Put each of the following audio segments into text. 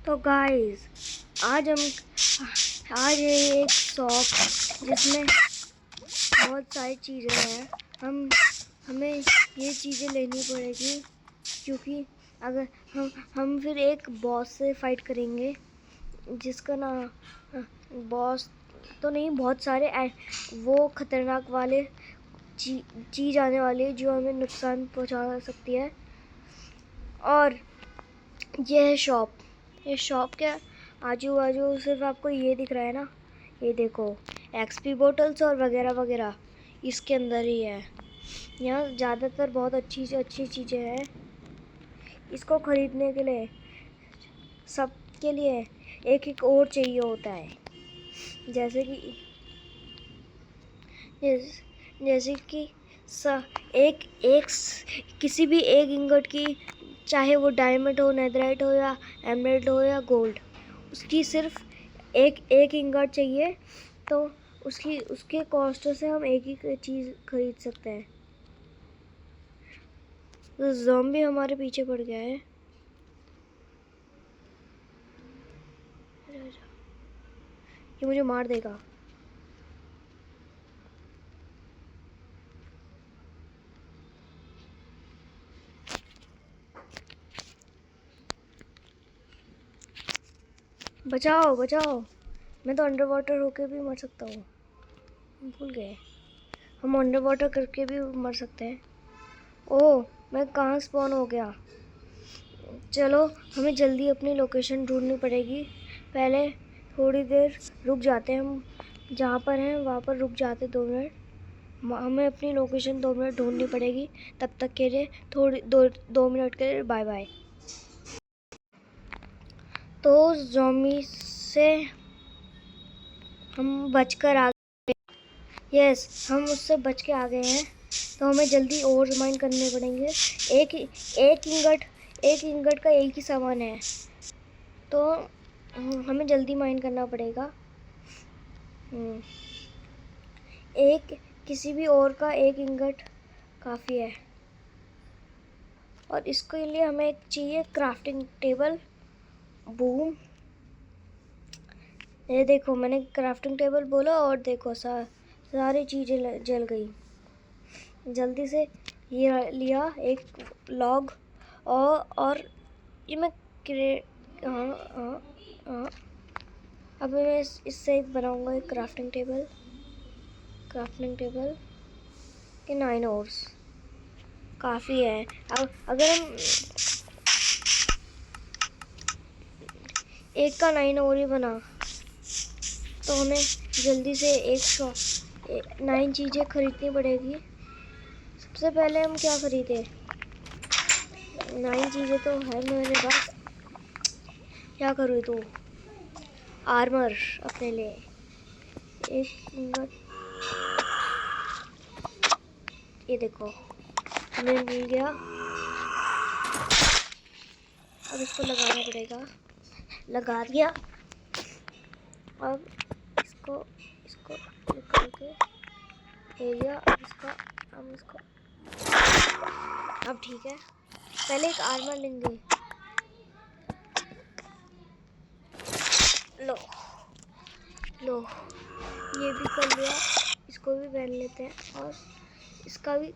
तो गाइस आज है एक शॉप जिसमें बहुत सारी चीज़ें हैं। हमें ये चीज़ें लेनी पड़ेगी क्योंकि अगर हम फिर एक बॉस से फाइट करेंगे जिसका ना बॉस तो नहीं, बहुत सारे वो खतरनाक वाले चीज़ आने वाली है जो हमें नुकसान पहुंचा सकती है। और ये है शॉप। ये शॉप के आजू बाजू सिर्फ आपको ये दिख रहा है ना, ये देखो एक्सपी बोटल्स और वगैरह वगैरह इसके अंदर ही है। यहाँ ज़्यादातर बहुत अच्छी चीज़ें हैं। इसको ख़रीदने के लिए सबके लिए एक एक और चाहिए होता है। जैसे कि किसी भी एक इंगट की, चाहे वो डायमंड हो, नेदराइट हो या एमराल्ड हो या गोल्ड, उसकी सिर्फ एक इंगट चाहिए तो उसके कॉस्ट से हम एक ही चीज़ खरीद सकते हैं। तो ज़ॉम्बी हमारे पीछे पड़ गया है। ये मुझे मार देगा। बचाओ बचाओ, मैं तो अंडर वाटर होके भी मर सकता हूँ। भूल गए, हम अंडर वाटर करके भी मर सकते हैं। ओह, मैं कहाँ स्पॉन हो गया। चलो हमें जल्दी अपनी लोकेशन ढूंढनी पड़ेगी। पहले थोड़ी देर रुक जाते हैं, हम जहाँ पर हैं वहाँ पर रुक जाते 2 मिनट। हमें अपनी लोकेशन 2 मिनट ढूंढनी पड़ेगी। तब तक के लिए थोड़ी 2 मिनट के लिए बाय बाय। तो ज़ॉम्बी से हम बचकर आ गए। यस, हम उससे बच के आ गए हैं। तो हमें जल्दी और माइन करने पड़ेंगे। एक इंगट का एक ही सामान है, तो हमें जल्दी माइन करना पड़ेगा। किसी भी और का एक इंगट काफ़ी है। और इसके लिए हमें एक चाहिए क्राफ्टिंग टेबल। बूम, ये देखो मैंने क्राफ्टिंग टेबल बोला और देखो सारी चीज़ें जल गई। जल्दी से ये लिया एक लॉग और ये मैं अब मैं इससे बनाऊंगा एक क्राफ्टिंग टेबल के 9 आवर्स काफ़ी है। अब अगर हम एक का 9 आवर ही बना तो हमें जल्दी से 9 चीज़ें खरीदनी पड़ेगी। सबसे पहले हम क्या खरीदे? 9 चीज़ें तो है मेरे पास। क्या करूँ तो आर्मर अपने लिए एक, ये देखो हमें मिल गया। अब इसको लगाना पड़ेगा। लगा दिया। अब इसको निकाल के ले लिया। अब इसको अब ठीक है। पहले एक आर्मर लेंगे। लो ये भी कर लिया। इसको भी पहन लेते हैं और इसका भी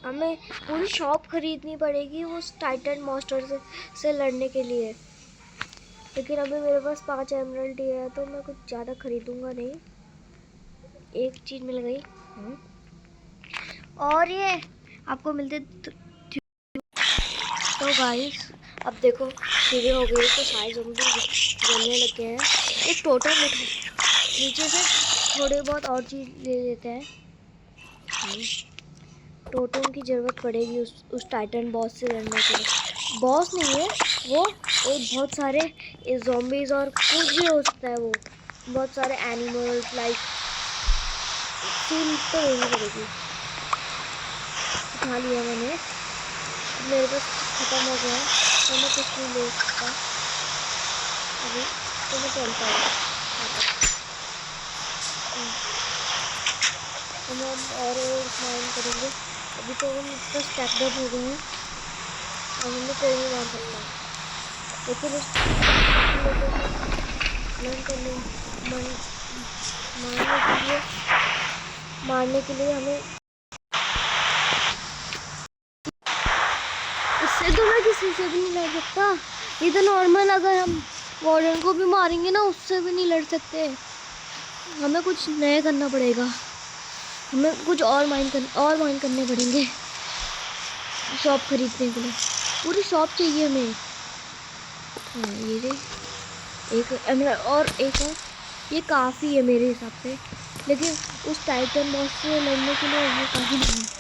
हमें पूरी शॉप खरीदनी पड़ेगी उस टाइटन मॉन्स्टर से लड़ने के लिए। लेकिन अभी मेरे पास 5 एमराल्ड ही है तो मैं कुछ ज़्यादा खरीदूंगा नहीं। एक चीज़ मिल गई। और ये आपको मिलते तो गाइस अब देखो सीधे हो गई तो सारे ज़ॉम्बी जलने लग गए हैं। एक टोटम नीचे से थोड़े बहुत और चीज़ ले लेते हैं। टोटम की ज़रूरत पड़ेगी उस टाइटन बॉस से लड़ने के लिए। बॉस नहीं है वो, बहुत सारे ज़ॉम्बीज़ और कुछ भी हो सकता है। वो बहुत सारे एनिमल्स लाइक तो लेनी पड़ेगी। उठा लिया मैंने। मेरे पास ख़त्म हो गया तो मैं कुछ नहीं ले सकता अभी, तो मैं चलता हूँ। हम और माइन करेंगे। अभी तो हम इतना स्टैक्ड अप हो गए हैं और हमें कोई नहीं मार सकता। लेकिन उस लर्न करने मारने के लिए हमें इससे तो मैं किसी से भी नहीं लड़ सकता। ये तो नॉर्मल, अगर हम वार्डन को भी मारेंगे ना उससे भी नहीं लड़ सकते। हमें कुछ नया करना पड़ेगा, हमें कुछ और माइन करने पड़ेंगे शॉप खरीदने के लिए। पूरी शॉप चाहिए हमें। हाँ ये रे, एक एमराल्ड और एक और, ये काफ़ी है मेरे हिसाब से। लेकिन उस टाइटन बॉस से लड़ने के लिए ये काफ़ी नहीं है।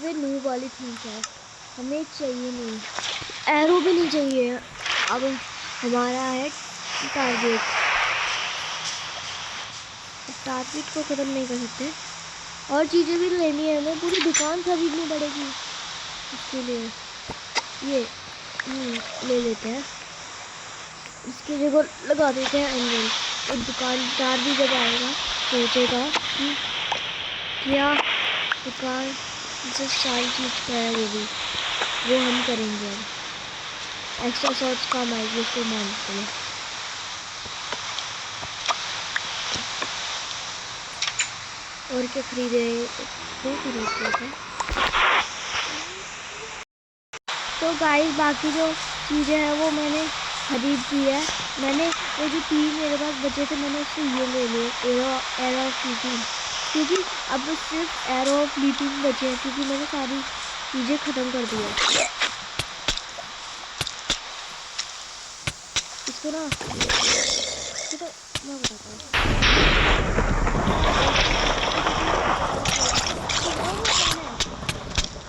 वे नूब वाली थी क्या, हमें चाहिए नहीं, एरो भी नहीं चाहिए। अब हमारा है टारगेट को ख़त्म नहीं कर सकते। और चीज़ें भी लेनी है, हमें पूरी दुकान खरीदनी पड़ेगी इसके लिए। ये ले लेते हैं, इसकी जगह लगा देते हैं एंगल। एक दुकानदार भी जब आएगा सोचेगा कि क्या दुकान से सारी चीज़ क्या है, वो हम करेंगे। अब एक्स्ट्रा शॉट्स काम आएगी उसको मारने के लिए। और क्या खरीदे, वो खरीदते थे। तो गाइस बाकी जो चीज़ें हैं वो मैंने खरीद दी है। मैंने वो जो 3 मेरे पास बचे थे मैंने उससे ये ले लिए, एरो ऑफ लीपिंग, क्योंकि अब सिर्फ एरो ऑफ लीपिंग बचे हैं, क्योंकि मैंने सारी चीज़ें ख़त्म कर दी है। इसको ना तो मैं बताता हूँ।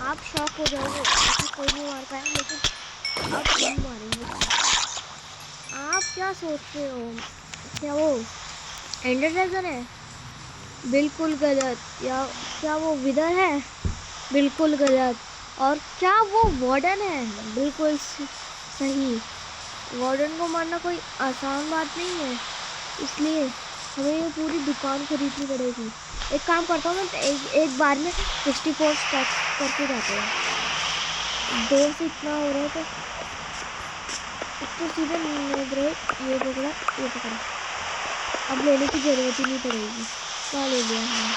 आप शॉक हो जाओगे कि कोई नहीं मार पाया, लेकिन आप नहीं मारेंगे। आप क्या सोच रहे हो, क्या वो एंडर ड्रैगन है? बिल्कुल गलत। या क्या वो विदर है? बिल्कुल गलत। और क्या वो वार्डन है? बिल्कुल सही। वार्डन को मारना कोई आसान बात नहीं है, इसलिए हमें ये पूरी दुकान खरीदनी पड़ेगी। एक काम करता हूँ मैं, एक बार में 64 स्टैक करके जाते हैं। 2 से इतना हो रहा है तो सीधे ये पकड़ा। अब लेने की ज़रूरत ही नहीं पड़ेगी। क्या ले लिया हमने?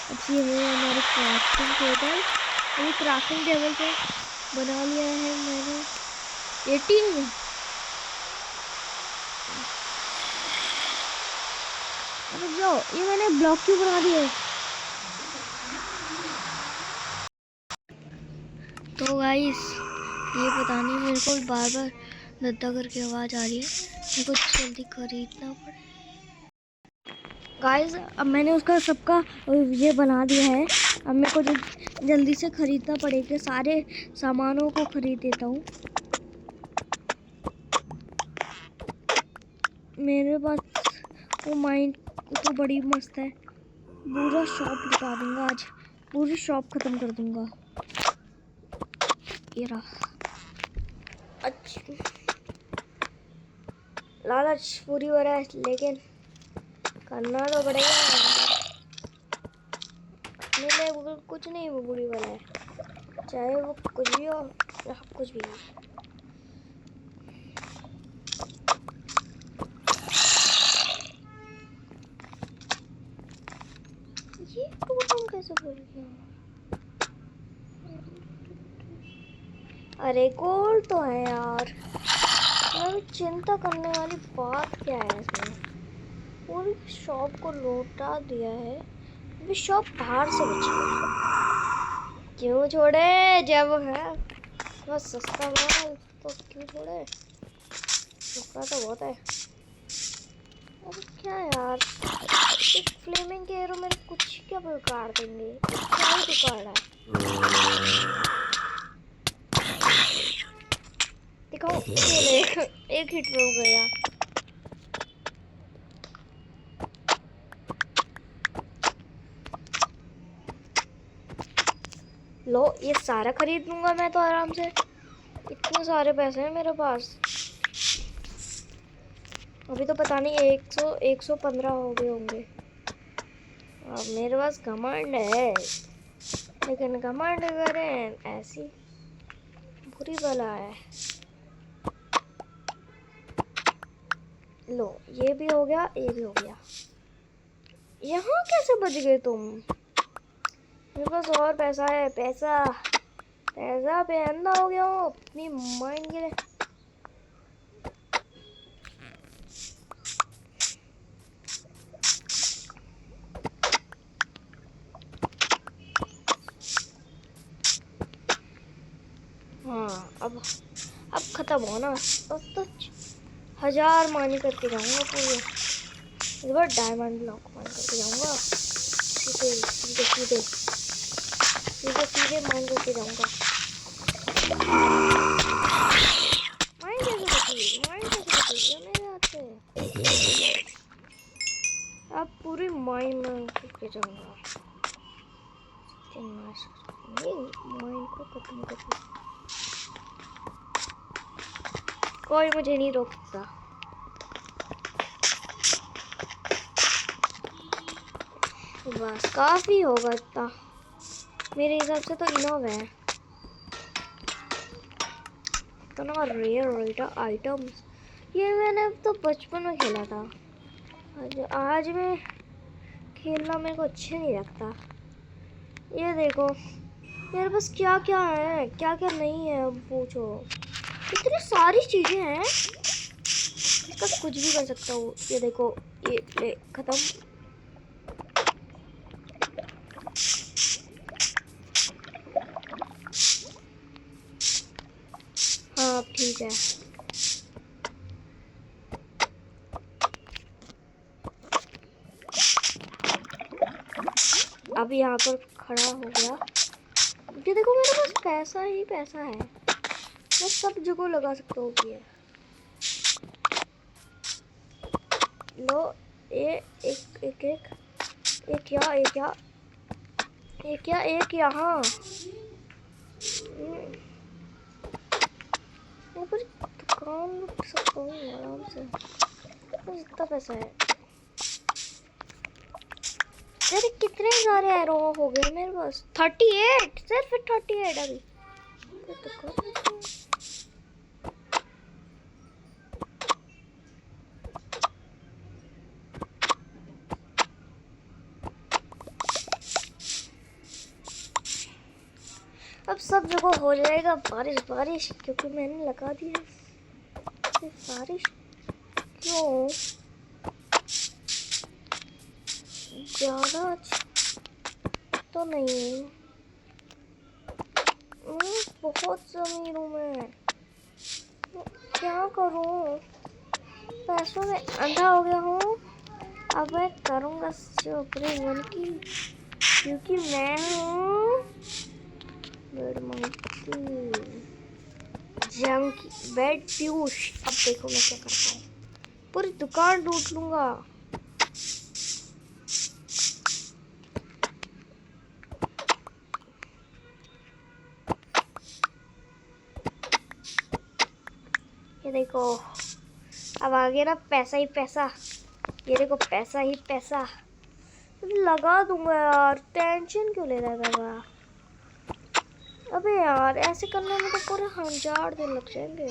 अब ये है हमारी क्राफ्टिंग टेबल। ये क्राफ्टिंग टेबल से बना लिया है मैंने 18। रुक जाओ, ये मैंने ब्लॉक क्यों बना दिए? तो गाइस ये पता नहीं, मेरे को बार बार दद्दा करके आवाज़ आ रही है, मेरे को जल्दी खरीदना पड़े। गाइस अब मैंने उसका सबका ये बना दिया है। अब मेरे को जल्दी से ख़रीदना पड़ेगा, सारे सामानों को ख़रीद देता हूँ। मेरे पास वो माइंड तो बड़ी मस्त है, पूरा शॉप लुटा दूँगा आज, पूरी शॉप ख़त्म कर दूँगा। ये रहा। अच्छा लालच पूरी हो रहा है, लेकिन करना तो पड़ेगा। मेरे लिए कुछ नहीं वो बुरी वाला है, चाहे वो कुछ भी हो या कुछ भी हो। ये टोटम कैसे भूल गया? अरे गोल्ड तो है यार। मैं चिंता करने वाली बात क्या है इसमें? पूरी शॉप को लौटा दिया है, अभी शॉप बाहर से बची है। क्यों छोड़े, जब है बस सस्ता माल तो क्यों छोड़े? सस्ता तो बहुत है। अरे क्या यार, एक फ्लेमिंग के एरो मेरे कुछ क्या बिगाड़ देंगे? क्या ही बिगाड़ है? दिखाओ, एक हिट में हो गया। लो ये सारा खरीद लूंगा मैं तो आराम से, इतने सारे पैसे हैं मेरे पास। अभी तो पता नहीं 115 हो गए होंगे। अब मेरे पास घमंड है, लेकिन घमंड करें ऐसी बुरी बला है। लो ये भी हो गया, ये भी हो गया। यहाँ कैसे बच गए तुम? मेरे पास और पैसा है, पैसा पैसा पे अंधा हो गया हूँ अपनी माइंड के लिए। हाँ अब खत्म हो ना, अब तो 1000 मानी करके जाऊंगा पूरे। इस बार डायमंड ब्लॉक माइन करके जाऊंगा, सीधे सीधे सीधे सीधे सीधे माइन करके जाऊंगा। माइन कैसे बची मेरे हाथ से? अब पूरी माइन में करके जाऊंगा। माइन को खत्म करके कोई मुझे नहीं रोक सकता। बस काफी होगा इतना, मेरे हिसाब से तो इनफ है। इतना रेयर आइटम्स ये मैंने तो बचपन में खेला था, आज में खेलना मेरे को अच्छे नहीं लगता। ये देखो मेरे पास क्या क्या है, क्या क्या नहीं है, अब पूछो। इतनी सारी चीजें हैं, इसका कुछ भी कर सकता हूँ। ये देखो, ये ले खत्म। हाँ ठीक है। अब यहाँ पर खड़ा हो गया। ये देखो मेरे पास पैसा ही पैसा है, मैं सब जगह लगा सकता हूँ। ये लो एक यहाँ पर दुकान लुट सकता हूँ आराम से। इतना पैसा है। अरे कितने सारे एरो हो गए मेरे पास, 38, सिर्फ 38 अभी। अब सब जगह हो जाएगा बारिश क्योंकि मैंने लगा दी है। बारिश क्यों ज्यादा तो नहीं, बहुत जमीन हूँ मैं, क्या करूँ? पैसों में अंधा हो गया हूँ। अब मैं करूँगा सुप्रीम वन की, क्योंकि मैं हूँ जंकी बेड प्यूश। अब देखो मैं क्या करता हूँ, पूरी दुकान लूट लूंगा। ये देखो अब आ गया ना पैसा ही पैसा। ये देखो पैसा ही पैसा लगा दूंगा यार, टेंशन क्यों ले रहा है बाबा? अबे यार ऐसे करने में तो पूरे 1000 दिन लग जाएंगे।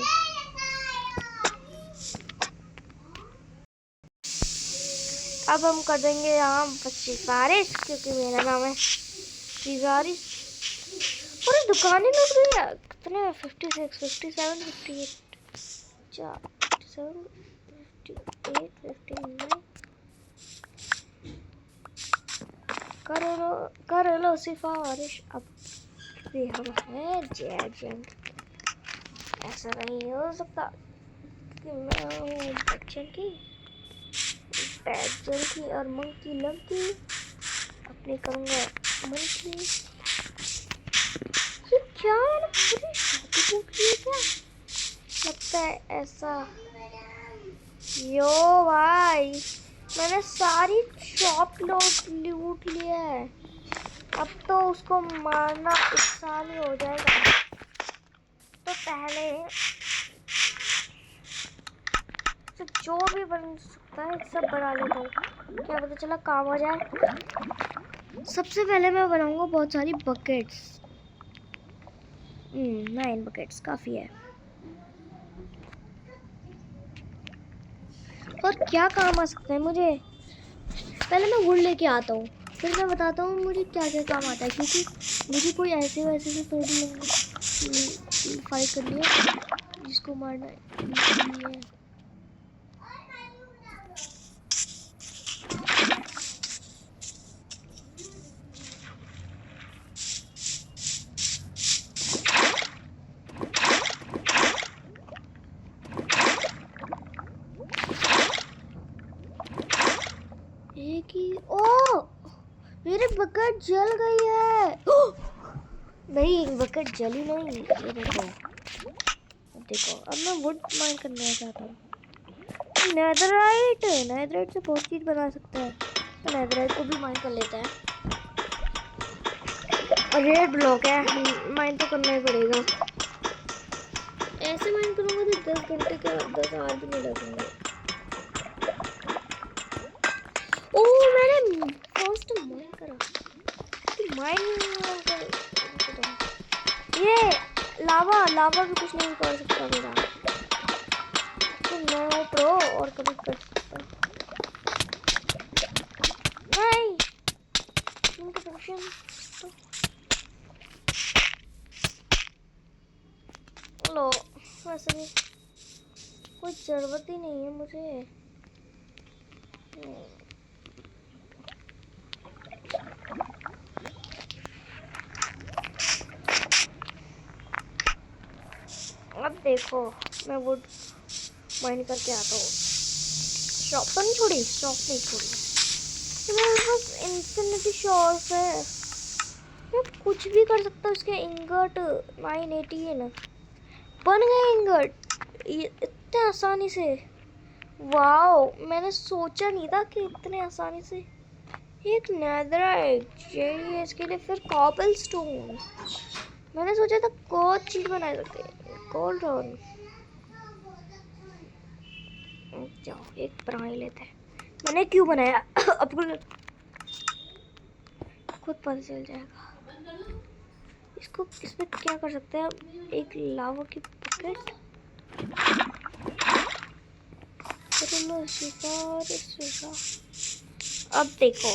अब हम कर देंगे यहाँ बच्ची बारिश, क्योंकि मेरा नाम है बारिश। पूरी दुकानें लग रही है। कितने 56 57 58 57 58 59 कर लो सिफारिश। अब भी हम हैं जेजेंट, ऐसा नहीं हो सकता कि मैं हूँ बच्चन की बैजल की और मंकी लंकी अपने करूँगा मन की। ये क्या है ना, पूरी शादी पूछ रही है क्या? लगता है ऐसा। यो भाई मैंने सारी शॉप लूट लिया है, अब तो उसको मारना 1 साल ही हो जाएगा, तो पहले तो जो भी बन सकता है सब बना लेता हूँ, क्या पता चला काम हो जाए। सबसे पहले मैं बनाऊंगा बहुत सारी बकेट्स। 9 बकेट्स काफ़ी है। और क्या काम आ सकता है मुझे, पहले मैं वुड लेके आता हूँ, फिर मैं बताता हूँ मुझे क्या क्या काम आता है, क्योंकि मुझे कोई ऐसे वैसे से थोड़ी फाइट करनी है जिसको मारना है। एक ही ओ मेरी बकेट जल गई है। नहीं बकेट जली नहीं, ये देखो अब मैं वुड माइन करना चाहता हूँ। नेदरराइट से बहुत चीज बना सकता है, तो नेदरराइट को भी माइन कर लेता है। और रेड ब्लॉक है, माइन तो करना ही पड़ेगा। ऐसे माइन करूँगा तो 10 घंटे के बाद 10 आवर भी नहीं लगेंगे। ओह मैंने फर्स्ट माइन करा, ये लावा भी कुछ नहीं कर सकता मेरा, तो मैं वो प्रो और कभी कर सकता नहीं। लो वैसे भी कोई जरूरत ही नहीं है मुझे। अब देखो मैं वुड माइन करके आता हूँ। शॉप नहीं छोड़ी तो मेरे पास इंफिनिटी शॉर्स है, मैं कुछ भी कर सकता हूँ। इसके इंगट 918 बन गए इंगट इतने आसानी से। वाओ मैंने सोचा नहीं था कि इतने आसानी से। एक नेदराइट चाहिए इसके लिए, फिर कॉबल स्टोन, मैंने सोचा था कोई चीज बना सकते हैं। गोल्डन जाओ एक बनाई लेते हैं। मैंने क्यों बनाया अब खुद पता चल जाएगा। इसको इसमें क्या कर सकते हैं, एक लावा की बकेट। अब देखो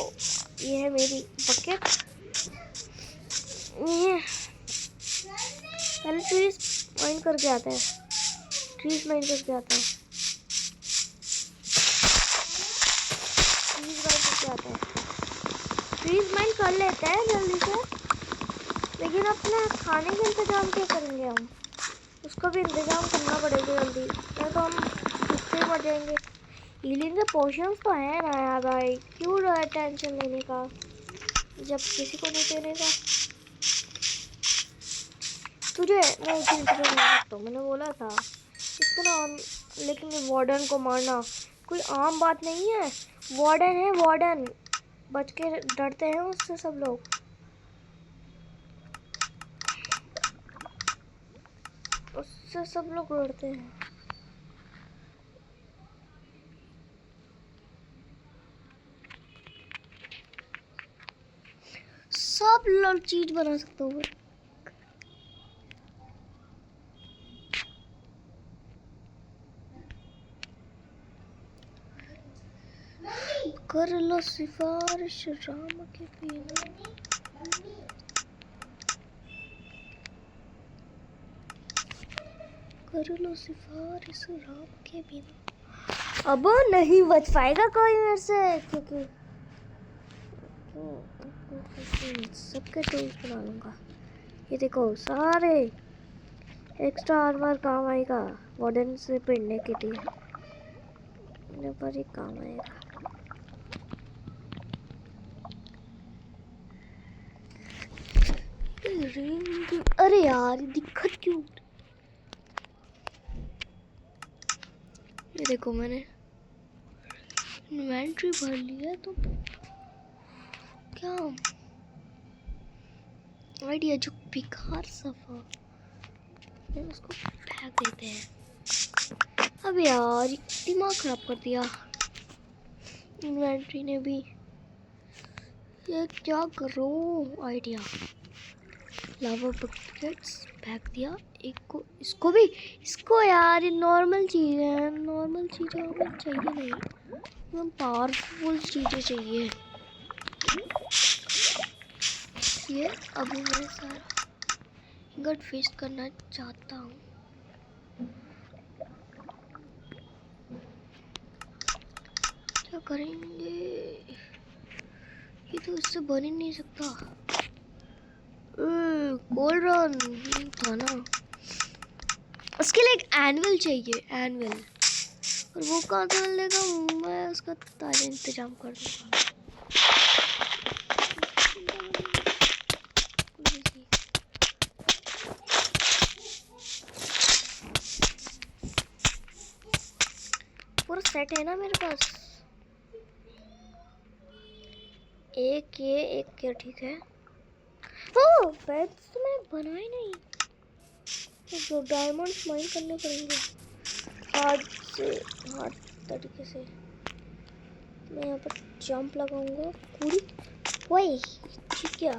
ये है मेरी बकेट। ये पहले ट्रीज माइन करके आता है, ट्रीज माइन करके आता है, ट्रीज माइन कर लेते हैं जल्दी से। लेकिन अपने खाने का इंतजाम क्या करेंगे हम, उसका भी इंतजाम करना पड़ेगा जल्दी, नहीं तो हम भूखे मर जाएंगे। हीलिंग के पोशंस तो है ना यार भाई, क्यों रहा है टेंशन लेने का जब किसी को नहीं देने का। तुझे मैं एक इंतजाम कर सकता हूँ, मैंने बोला था इतना। लेकिन वार्डन को मारना कोई आम बात नहीं है, वार्डन है वार्डन, बच के डरते हैं उससे सब लोग। उससे सब लोग डरते हैं। सब लोग चीज बना सकता हूँ। कर लो सिफारिश राम के बिना, कर लो सिफारिश राम के बिना। अब नहीं बच पाएगा कोई मेरे से, क्योंकि सबके टूल्स बना लूंगा। ये देखो सारे एक्स्ट्रा आर्मर काम आएगा वार्डन से भिड़ने के लिए, मेरे पर ही काम आएगा। अरे यार दिक्कत क्यों, ये देखो मैंने इन्वेंटरी भर ली है, तो क्या आइडिया जो बेकार सफा, उसको फेंक देते हैं। अब यार दिमाग खराब कर दिया इन्वेंटरी ने भी। ये क्या करूं? आइडिया, लावा बकेट्स फेंक दिया एक को, इसको भी, इसको यार ये नॉर्मल चीज़ है, नॉर्मल चीज़ें हमें चाहिए नहीं, हमें पावरफुल चीज़ें चाहिए। ये अभी मैं सारा गट फिश करना चाहता हूँ। क्या करेंगे? ये तो इससे बन ही नहीं सकता। गोल्ड रन था ना, उसके लिए एक एनुअल चाहिए, एनुअल, और वो कहाँ से मिलेगा? मैं उसका ताजा इंतजाम कर दूँगा। पूरा सेट है ना मेरे पास, एक ये एक ये ठीक है। ओ बेड्स तो मैं बनाए नहीं, तो डायमंड्स माइन करने पड़ेंगे हार्ड से, हार्ड तरीके से। मैं यहाँ पर जंप लगाऊंगा पूरी। वही ठीक है,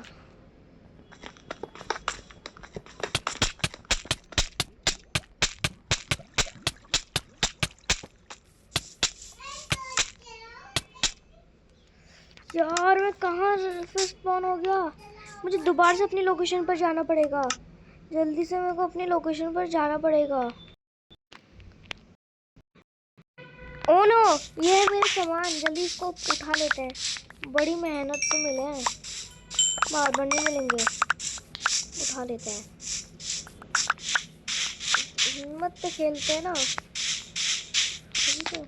यार मैं कहाँ से स्पॉन हो गया? मुझे दोबारा से अपनी लोकेशन पर जाना पड़ेगा, जल्दी से मेरे को अपनी लोकेशन पर जाना पड़ेगा। ओ नो, ये है मेरे सामान, जल्दी इसको उठा लेते हैं, बड़ी मेहनत से मिले हैं, बार बार नहीं मिलेंगे। उठा लेते हैं, हिम्मत पे खेलते हैं ना तो।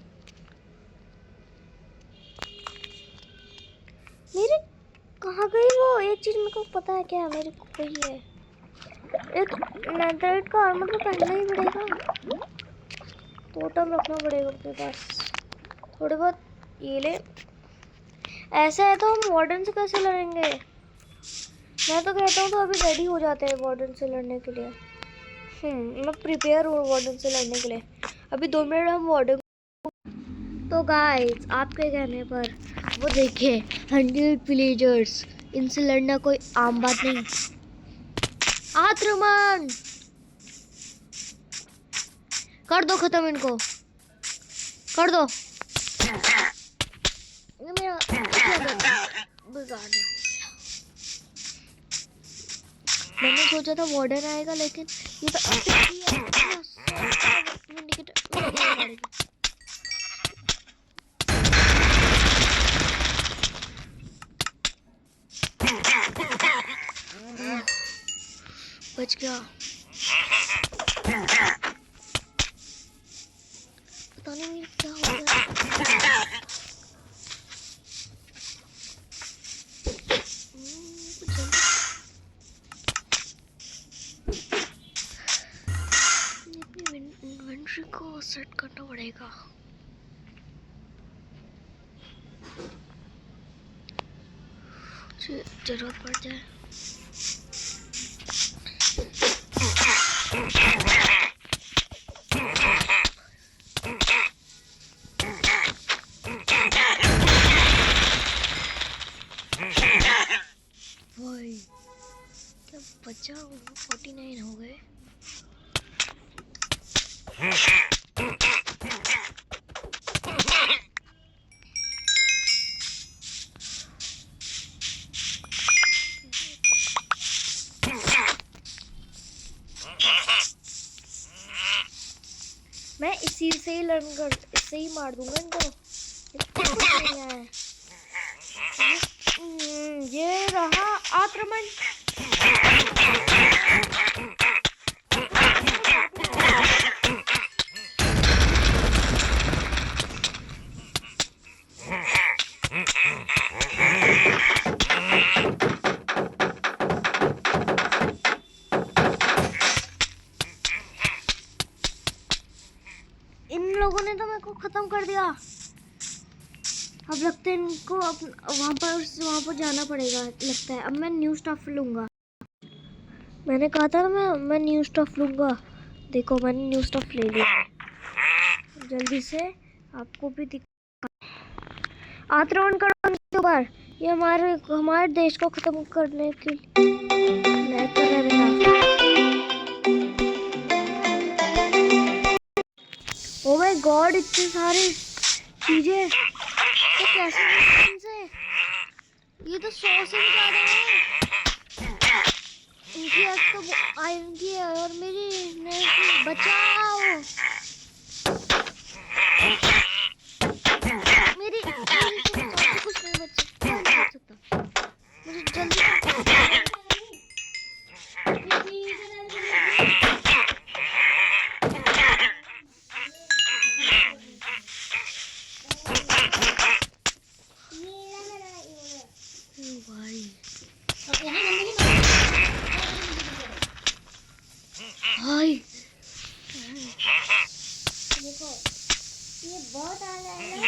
मेरे कहाँ गई वो एक चीज? मेरे को पता है क्या है, मेरे को वही है, एक नेदरराइट का आर्मर तो पहनना ही पड़ेगा, टोटम रखना पड़ेगा अपने पास थोड़े बहुत। ये ले, ऐसा है तो हम वार्डन से कैसे लड़ेंगे? मैं तो कहता हूँ तो अभी रेडी हो जाते हैं वार्डन से लड़ने के लिए। मैं प्रिपेयर हूँ वार्डन से लड़ने के लिए। अभी 2 मिनट हम वार्डन। तो गाइस आपके कहने पर वो देखिए 100 विलेजर्स, इनसे लड़ना कोई आम बात नहीं। आक्रमण कर दो, खत्म इनको कर दो। ये मेरा बिगाड़ दो। मैंने सोचा था वार्डन आएगा, लेकिन ये तो बच गया। पता नहीं मेरे क्या हो गया। इन्वेंटरी को सेट करना पड़ेगा। जरूरत पड़ जाए। क्या बचा? 49 हो गए। मैं इसी से ही लर्न कर, इससे ही मार दूंगा इनको। ये रहा आक्रमण। इन लोगों ने तो मेरे को खत्म कर दिया। अब लगता है इनको वहाँ पर जाना पड़ेगा लगता है। अब मैं न्यू स्टफ लूँगा। मैंने कहा था ना मैं न्यू स्टफ लूँगा। देखो मैंने न्यू स्टफ ले लिया। जल्दी से आपको भी आक्रमण करो उनके ऊपर। ये हमारे देश को खत्म करने के लिए कर रहे हैं। ओ माय गॉड, इतनी सारी चीजें तो कैसे इनसे? ये तो 100 से भी ज्यादा है। इनकी तो आयरन की है और मेरी नहीं। बचाओ मेरी तो कुछ नहीं बच सकता। मुझे जल्दी भाई देखो ये बहुत आ रहा है ना,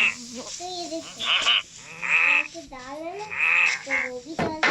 तो ये देखो ऐसे डाल है ना, तो वो भी डाल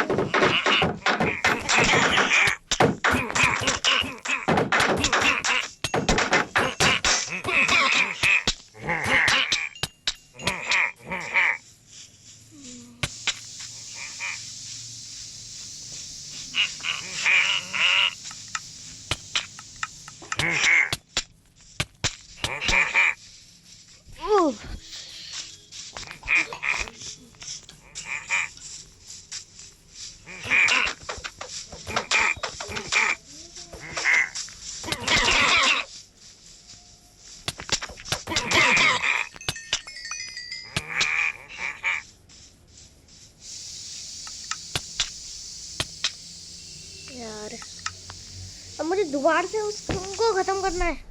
यार। अब मुझे दोबारा से उनको खत्म करना है।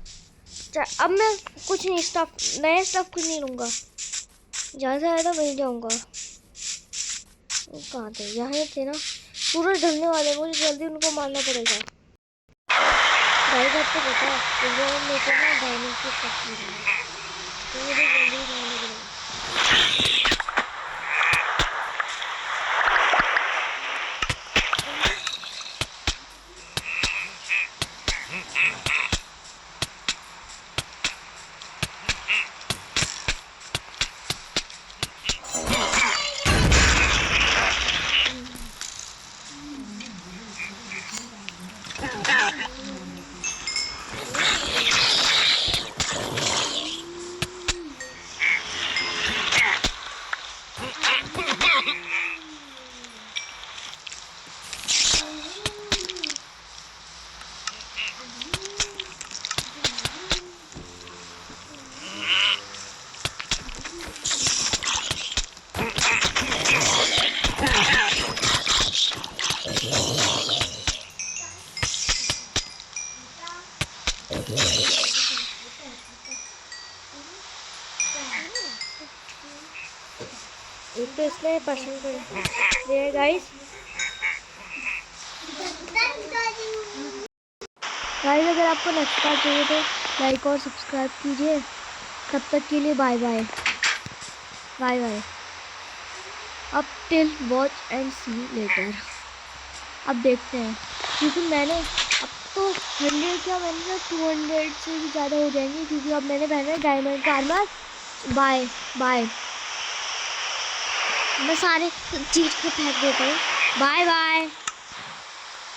अब मैं कुछ नहीं नया स्टफ कुछ नहीं लूँगा। जहाँ से आया था वहीं जाऊँगा। कहाँ थे? यहाँ थे ना। सूरज ढलने वाले, मुझे जल्दी उनको मारना पड़ेगा। गाइस आपको पता है मेरे को ना डायमंड की शक्ति है, तो मुझे जल्दी मारना पड़ेगा। एक तो इसलिए पसंद कर गाइस अगर आपको नेक्स्ट पार्ट चाहिए तो लाइक और सब्सक्राइब कीजिए। तब तक के लिए बाय बाय बाय बाय। अब till watch and see later. अब देखते हैं, क्योंकि मैंने अब तो 100 क्या मैंने 200 से भी ज़्यादा हो जाएंगे, क्योंकि अब मैंने पहना है डायमंड का आर्मर। Bye bye. मैं सारे चीज़ को फेंक देता हूँ। Bye bye.